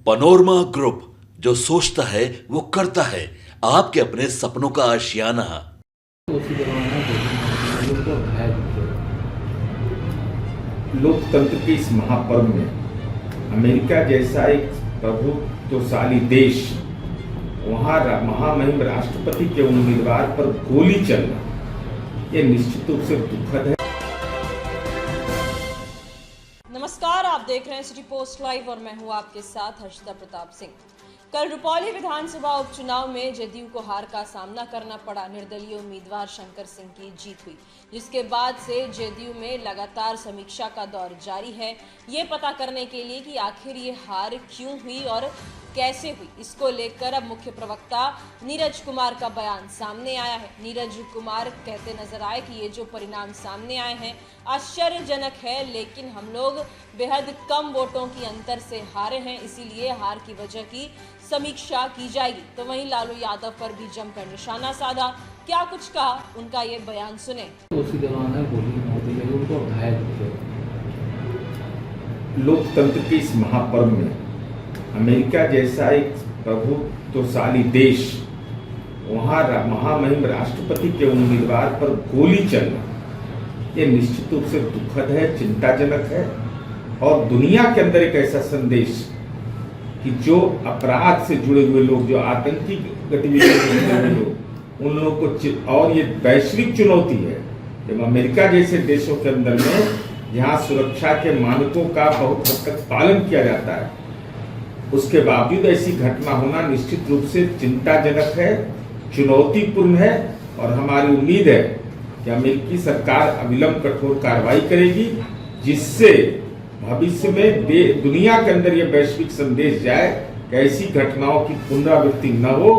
Panorama group, जो सोचता है वो करता है। आपके अपने सपनों का आशियाना। उसी दौरान लोगों को घायल किया। लोकतंत्र के इस महापर्व में अमेरिका जैसा एक प्रभुत्वशाली देश, वहाँ महामहिम राष्ट्रपति के उम्मीदवार पर गोली चलना, ये निश्चित रूप से दुखद है। नमस्कार, आप देख रहे हैं सिटी पोस्ट लाइव और मैं हूं आपके साथ हर्षिता प्रताप सिंह। कल रुपौली विधानसभा उपचुनाव में जदयू को हार का सामना करना पड़ा। निर्दलीय उम्मीदवार शंकर सिंह की जीत हुई, जिसके बाद से जदयू में लगातार समीक्षा का दौर जारी है, ये पता करने के लिए कि आखिर ये हार क्यों हुई और कैसे हुई। इसको लेकर अब मुख्य प्रवक्ता नीरज कुमार का बयान सामने आया है। नीरज कुमार कहते नजर आए कि ये जो परिणाम सामने आए हैं आश्चर्यजनक है, लेकिन हम लोग बेहद कम वोटों की अंतर से हारे हैं, इसीलिए हार की वजह की समीक्षा की जाएगी। तो वहीं लालू यादव पर भी जमकर निशाना साधा। क्या कुछ कहा, उनका ये बयान सुने। उसी दौरान गोली मारते लगे, उनको घायल किया। लोकतंत्र के इस महापर्व में अमेरिका जैसा एक प्रभुत्वशाली देश, वहाँ महामहिम राष्ट्रपति के उम्मीदवार पर गोली चलना, ये निश्चित रूप से दुखद है, चिंताजनक है। और दुनिया के अंदर एक ऐसा संदेश कि जो अपराध से जुड़े हुए लोग, जो आतंकी गतिविधियों से जुड़े हुए लोग, उन लोगों को, और ये वैश्विक चुनौती है जब अमेरिका जैसे देशों के अंदर में, जहाँ सुरक्षा के मानकों का बहुत हद तक पालन किया जाता है, उसके बावजूद ऐसी घटना होना निश्चित रूप से चिंताजनक है, चुनौतीपूर्ण है। और हमारी उम्मीद है कि अमेरिकी सरकार अविलंब कठोर कार्रवाई करेगी, जिससे भविष्य में दुनिया के अंदर यह वैश्विक संदेश जाए कि ऐसी घटनाओं की पुनरावृत्ति न हो,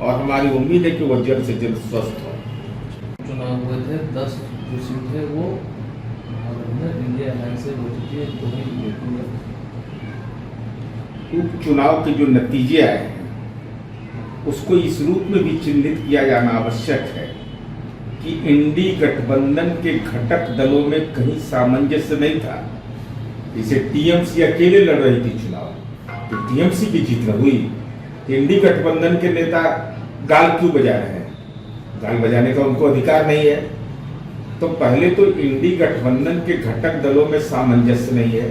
और हमारी उम्मीद है कि वह जल्द से जल्द स्वस्थ हो। चुनाव हुए थे, 10 जो सीट है वो इंडिया अलायंस से हो चुकी है। उपचुनाव के जो नतीजे आए हैं उसको इस रूप में भी चिन्हित किया जाना आवश्यक है कि इंडी गठबंधन के घटक दलों में कहीं सामंजस्य नहीं था। जैसे टीएमसी अकेले लड़ रही थी चुनाव, तो टीएमसी की जीत न हुई, इंडी गठबंधन के नेता गाल क्यों बजा रहे हैं? गाल बजाने का उनको अधिकार नहीं है। तो पहले तो इंडी गठबंधन के घटक दलों में सामंजस्य नहीं है।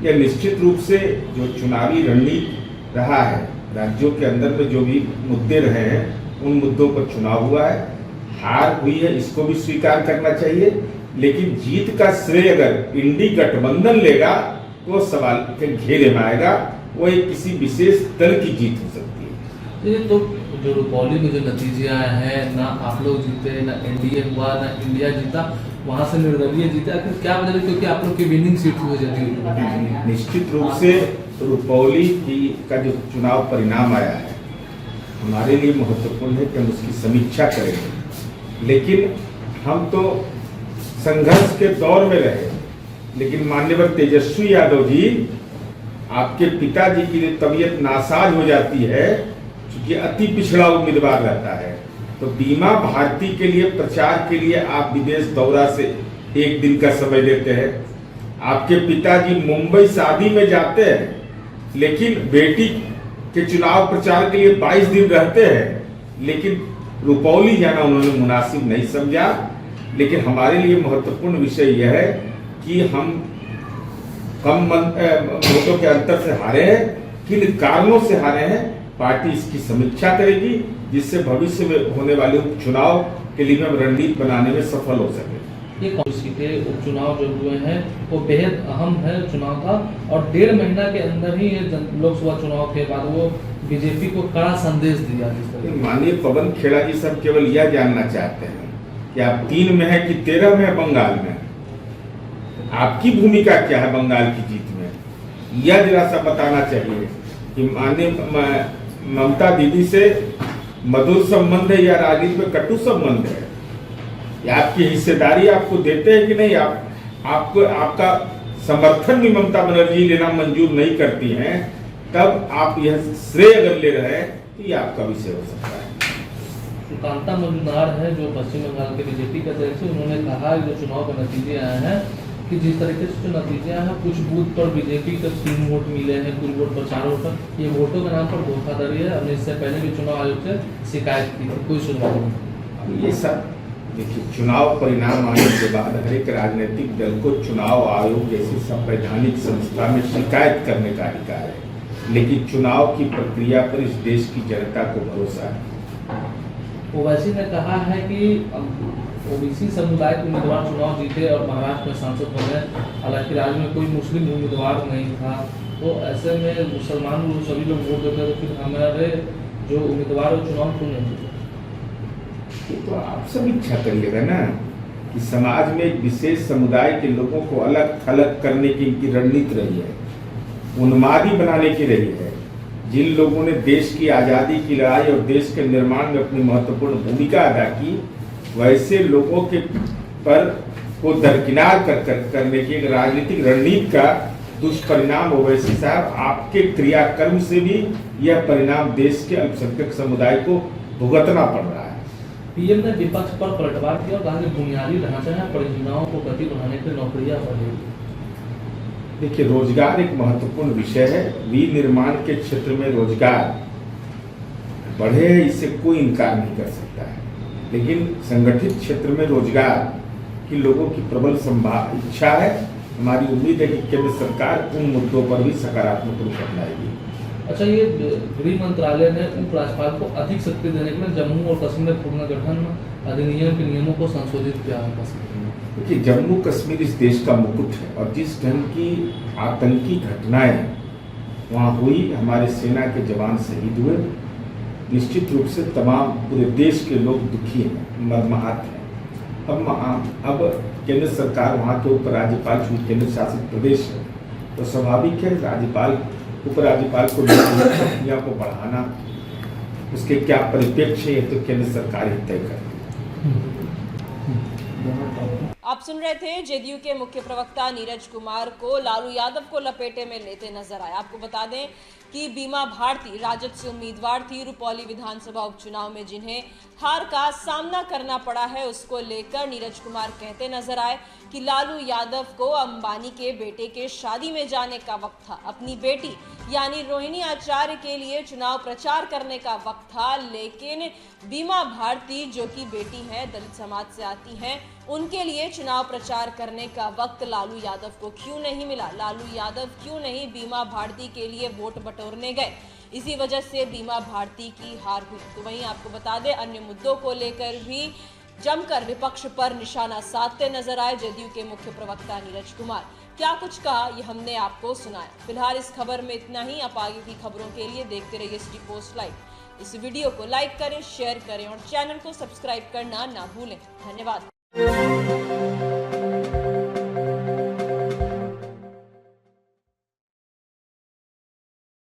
यह निश्चित रूप से जो चुनावी रणनीति रहा है, राज्यों के अंदर में जो भी मुद्दे रहे हैं, उन मुद्दों पर चुनाव हुआ है, हार हुई है, इसको भी स्वीकार करना चाहिए। लेकिन जीत का श्रेय अगर इंडी गठबंधन लेगा तो वो सवाल के घेरे में आएगा, वो एक किसी विशेष दल की जीत हो सकती है। तो जो रुपौली में जो नतीजे आए हैं, ना आप लोग जीते, ना एनडीए हुआ, ना इंडिया जीता, वहां से निर्दलीय जीता, आखिर क्या वजह? क्योंकि आप लोग की विनिंग सीट हुई जदयू। निश्चित रूप से रुपौली का जो चुनाव परिणाम आया है हमारे लिए महत्वपूर्ण है कि हम उसकी समीक्षा करेंगे। लेकिन हम तो संघर्ष के दौर में रहे, लेकिन माननीय तेजस्वी यादव जी, आपके पिताजी की जो तबीयत नासाज हो जाती है, क्योंकि अति पिछड़ा उम्मीदवार रहता है, तो बीमा भारती के लिए प्रचार के लिए आप विदेश दौरा से एक दिन का समय देते हैं। आपके पिताजी मुंबई शादी में जाते हैं, लेकिन बेटी के चुनाव प्रचार के लिए 22 दिन रहते हैं, लेकिन रुपौली जाना उन्होंने मुनासिब नहीं समझा। लेकिन हमारे लिए महत्वपूर्ण विषय यह है कि हम कम वोटों के अंतर से हारे हैं, किन कारणों से हारे हैं, पार्टी इसकी समीक्षा करेगी, जिससे भविष्य में होने वाले उपचुनाव के लिए हम रणनीति बनाने में सफल हो सके। ये कौन सीटें उपचुनाव जो हुए हैं वो बेहद अहम है चुनाव का, और 1.5 महीना के अंदर ही लोकसभा चुनाव के बाद वो बीजेपी को कड़ा संदेश दिया। माननीय पवन खेड़ा जी सब केवल यह जानना चाहते हैं कि आप 3 में है कि 13 में है बंगाल में, आपकी भूमिका क्या है बंगाल की जीत में, यह जरा सा बताना चाहिए। कि माननीय ममता दीदी से मधुर संबंध है या राजनीति में कटु संबंध है, या आपकी हिस्सेदारी आपको देते हैं कि नहीं, आपको आपका समर्थन भी ममता बनर्जी लेना मंजूर नहीं करती हैं, तब आप यह श्रेय अगर ले रहे हैं तो ये आपका विषय हो सकता है। सुकांता मजुमदार है जो पश्चिम बंगाल के बीजेपी के अध्यक्ष, उन्होंने कहा जो चुनाव के नतीजे आए हैं कि जिस तरीके से जो नतीजे हैं कुछ बूथ पर बीजेपी को 3 वोट मिले हैं, कुछ वोट पर 4 वोट पर, ये वोटों के नाम पर धोखाधड़ी है। हमने इससे पहले भी चुनाव आयोग से शिकायत की थी, कोई सुनवाई नहीं। ये सब देखिए, चुनाव परिणाम आने के बाद हर एक राजनीतिक दल को चुनाव आयोग जैसी संवैधानिक संस्था में शिकायत करने का अधिकार है, लेकिन चुनाव की प्रक्रिया पर इस देश की जनता को भरोसा है। ओवैसी ने कहा है कि ओबीसी समुदाय के उम्मीदवार चुनाव जीते और महाराष्ट्र में सांसद बने, हालांकि राज्य में कोई मुस्लिम उम्मीदवार नहीं था, तो ऐसे में मुसलमान लोग सभी लोग वोट देते, तो फिर हमारे जो उम्मीदवार है चुनाव क्यों नहीं जीते? तो आप समीक्षा करिएगा ना कि समाज में एक विशेष समुदाय के लोगों को अलग थलग करने की इनकी रणनीति रही है, उन्मादी बनाने की रही है। जिन लोगों ने देश की आज़ादी की लड़ाई और देश के निर्माण में अपनी महत्वपूर्ण भूमिका अदा की, वैसे लोगों के पर को दरकिनार करने की एक राजनीतिक रणनीति का दुष्परिणाम ओवैसी साहब, आपके क्रियाकर्म से भी यह परिणाम देश के अल्पसंख्यक समुदाय को भुगतना पड़ रहा है। पीएम ने विपक्ष पर पलटवार किया और कहा कि बुनियादी ढांचे हैं, परियोजनाओं को गति बढ़ाने के लिए नौकरियां बढ़ेगी। देखिए, रोजगार एक महत्वपूर्ण विषय है। विनिर्माण के क्षेत्र में रोजगार बढ़े, इससे कोई इनकार नहीं कर सकता है, लेकिन संगठित क्षेत्र में रोजगार की लोगों की प्रबल इच्छा है। हमारी उम्मीद है कि केंद्र सरकार उन मुद्दों पर भी सकारात्मक रूप अपनाएगी। अच्छा, ये गृह मंत्रालय ने उपराज्यपाल को अधिक शक्ति देने के लिए जम्मू और कश्मीर पुनर्गठन अधिनियम के नियमों को संशोधित किया है। देखिए, जम्मू कश्मीर इस देश का मुकुट है और जिस ढंग की आतंकी घटनाएं वहाँ हुई, हमारे सेना के जवान शहीद हुए, निश्चित रूप से तमाम पूरे देश के लोग दुखी हैं, मर्माहत हैं। अब केंद्र सरकार वहाँ के उपराज्यपाल, चूंकि केंद्र शासित प्रदेश है, तो स्वाभाविक है राज्यपाल उपराज्यपाल को प्रक्रिया को बढ़ाना, उसके क्या परिप्रेक्ष्य है, तो केंद्र सरकार ही तय करे। आप सुन रहे थे जेडीयू के मुख्य प्रवक्ता नीरज कुमार को लालू यादव को लपेटे में लेते नजर आए। आपको बता दें कि बीमा भारती राजद से उम्मीदवार थी। रुपौली विधानसभा उपचुनाव में जिन्हें हार का सामना करना पड़ा है, उसको लेकर नीरज कुमार कहते नजर आए कि लालू यादव को अंबानी के बेटे के शादी में जाने का वक्त था, अपनी बेटी यानी रोहिणी आचार्य के लिए चुनाव प्रचार करने का वक्त था, लेकिन बीमा भारती जो कि बेटी है, दलित समाज से आती हैं, उनके लिए चुनाव प्रचार करने का वक्त लालू यादव को क्यों नहीं मिला? लालू यादव क्यों नहीं बीमा भारती के लिए वोट बटोरने गए? इसी वजह से बीमा भारती की हार हुई। तो वहीं आपको बता दें, अन्य मुद्दों को लेकर भी जमकर विपक्ष पर निशाना साधते नजर आए जेडीयू के मुख्य प्रवक्ता नीरज कुमार। क्या कुछ कहा, ये हमने आपको सुनाया। फिलहाल इस खबर में इतना ही। आप आगे की खबरों के लिए देखते रहिए सिटी पोस्ट लाइव। इस वीडियो को लाइक करें, शेयर करें और चैनल को सब्सक्राइब करना ना भूलें। धन्यवाद।